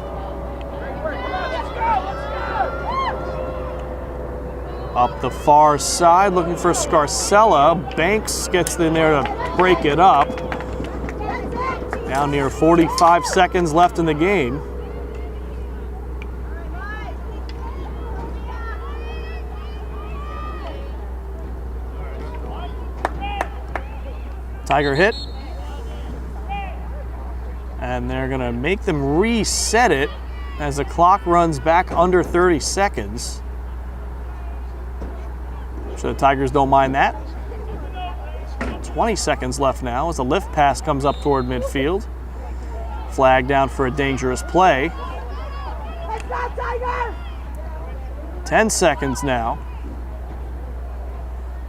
Up the far side, looking for Scarcella. Banks gets in there to break it up. Down near 45 seconds left in the game. Tiger hit. And they're gonna make them reset it as the clock runs back under 30 seconds. So the Tigers don't mind that. 20 seconds left now as the lift pass comes up toward midfield. Flag down for a dangerous play. 10 seconds now.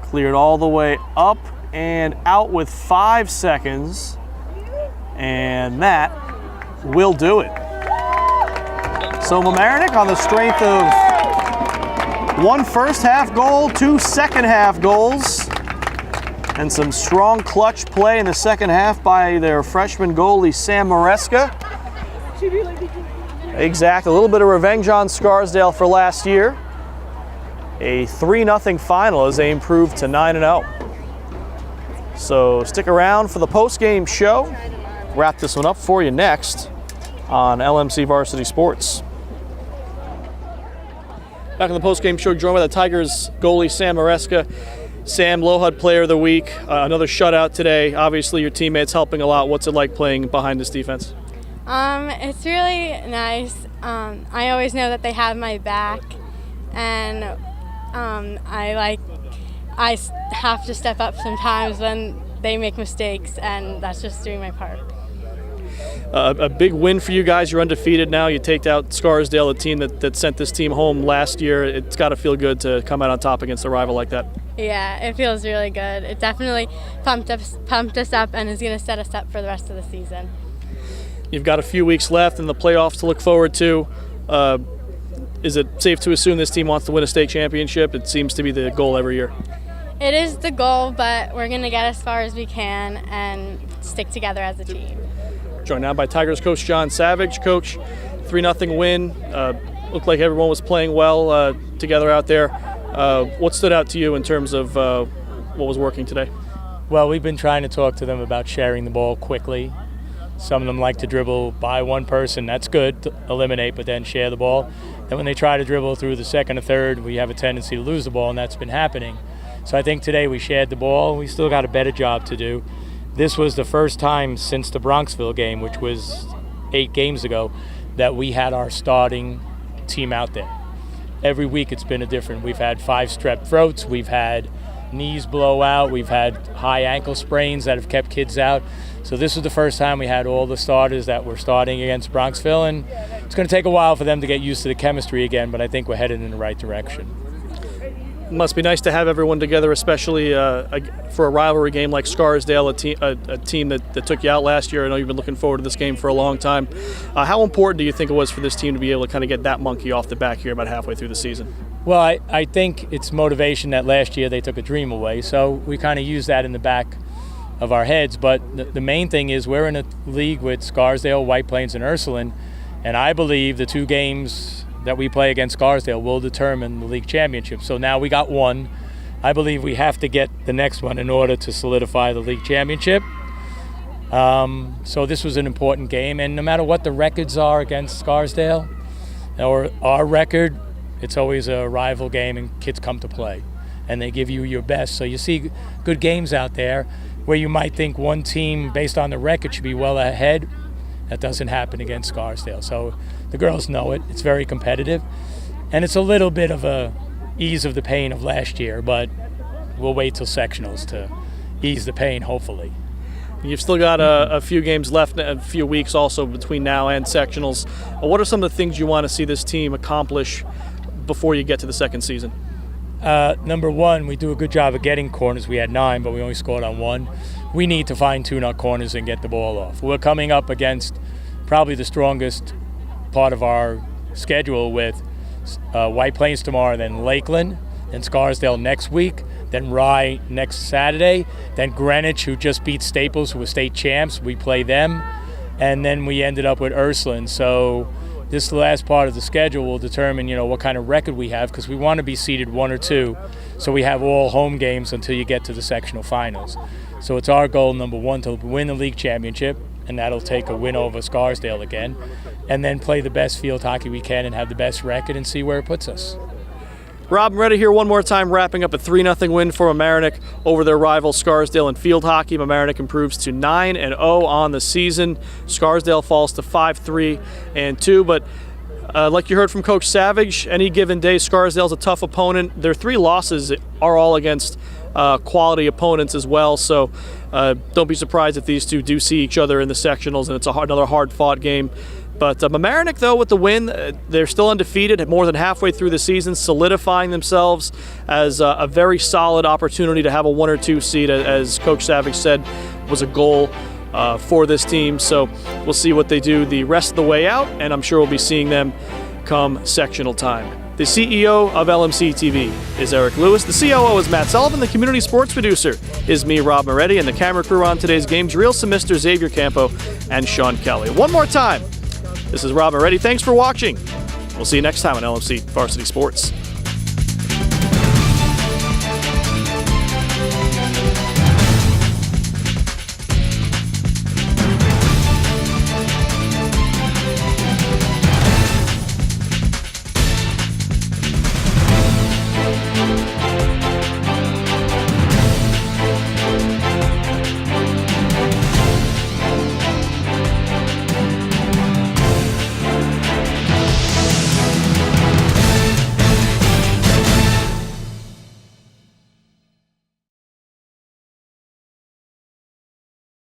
Cleared all the way up and out with 5 seconds. And that will do it. So Mamaroneck on the strength of 1 first half goal, 2 second half goals. And some strong clutch play in the second half by their freshman goalie, Sam Maresca. Exactly, a little bit of revenge on Scarsdale for last year. A 3-0 final as they improved to 9-0. So stick around for the post-game show. Wrap this one up for you next on LMC Varsity Sports. Back on the post-game show, joined by the Tigers goalie Sam Maresca. Sam, LoHUD Player of the Week, another shutout today. Obviously, your teammates helping a lot. What's it like playing behind this defense? It's really nice. I always know that they have my back, and I have to step up sometimes when they make mistakes, and that's just doing my part. A big win for you guys. You're undefeated now. You take out Scarsdale, a team that sent this team home last year. It's got to feel good to come out on top against a rival like that. Yeah, it feels really good. It definitely pumped us up and is going to set us up for the rest of the season. You've got a few weeks left in the playoffs to look forward to. Is it safe to assume this team wants to win a state championship? It seems to be the goal every year. It is the goal, but we're going to get as far as we can and stick together as a team. Joined now by Tigers coach John Savage. Coach, 3-0 win. Looked like everyone was playing well together out there. What stood out to you in terms of what was working today? Well, we've been trying to talk to them about sharing the ball quickly. Some of them like to dribble by one person. That's good to eliminate, but then share the ball. And when they try to dribble through the second or third, we have a tendency to lose the ball, and that's been happening. So I think today we shared the ball. We still got a better job to do. This was the first time since the Bronxville game, which was 8 games ago, that we had our starting team out there. Every week it's been a different. We've had 5 strep throats, we've had knees blow out, we've had high ankle sprains that have kept kids out. So this was the first time we had all the starters that were starting against Bronxville, and it's going to take a while for them to get used to the chemistry again, but I think we're headed in the right direction. It must be nice to have everyone together, especially for a rivalry game like Scarsdale, a team that took you out last year. I know you've been looking forward to this game for a long time. How important do you think it was for this team to be able to kind of get that monkey off the back here about halfway through the season? Well, I think it's motivation that last year they took a dream away, so we kind of use that in the back of our heads. But the main thing is we're in a league with Scarsdale, White Plains, and Ursuline, and I believe the 2 games that we play against Scarsdale will determine the league championship. So now we got 1. I believe we have to get the next one in order to solidify the league championship. So this was an important game, and no matter what the records are against Scarsdale or our record, it's always a rival game, and kids come to play, and they give you your best. So you see good games out there where you might think one team, based on the record, should be well ahead. That doesn't happen against Scarsdale. So the girls know it. It's very competitive. And it's a little bit of a ease of the pain of last year, but we'll wait till sectionals to ease the pain, hopefully. You've still got a few games left, a few weeks also between now and sectionals. What are some of the things you want to see this team accomplish before you get to the second season? Number 1, we do a good job of getting corners. We had 9, but we only scored on 1. We need to fine-tune our corners and get the ball off. We're coming up against probably the strongest part of our schedule with White Plains tomorrow, then Lakeland, then Scarsdale next week, then Rye next Saturday, then Greenwich, who just beat Staples, who were state champs. We play them, and then we ended up with Ursuline. So this last part of the schedule will determine, what kind of record we have, because we want to be seeded 1 or 2, so we have all home games until you get to the sectional finals. So it's our goal, number 1, to win the league championship, and that'll take a win over Scarsdale again, and then play the best field hockey we can and have the best record and see where it puts us. Rob Moretti here one more time, wrapping up a 3-0 win for Mamaroneck over their rival Scarsdale in field hockey. Mamaroneck improves to 9-0 on the season. Scarsdale falls to 5-3-2, but like you heard from Coach Savage, any given day Scarsdale's a tough opponent. Their 3 losses are all against quality opponents as well, so don't be surprised if these two do see each other in the sectionals, and it's another hard-fought game. But Mamaroneck, though, with the win, they're still undefeated, more than halfway through the season, solidifying themselves as a very solid opportunity to have a 1 or 2 seed, as Coach Savage said was a goal for this team. So we'll see what they do the rest of the way out, and I'm sure we'll be seeing them come sectional time. The CEO of LMC TV is Eric Lewis. The COO is Matt Sullivan. The community sports producer is me, Rob Moretti. And the camera crew on today's game, Real Semister, Xavier Campo, and Sean Kelly. One more time, this is Rob Moretti. Thanks for watching. We'll see you next time on LMC Varsity Sports.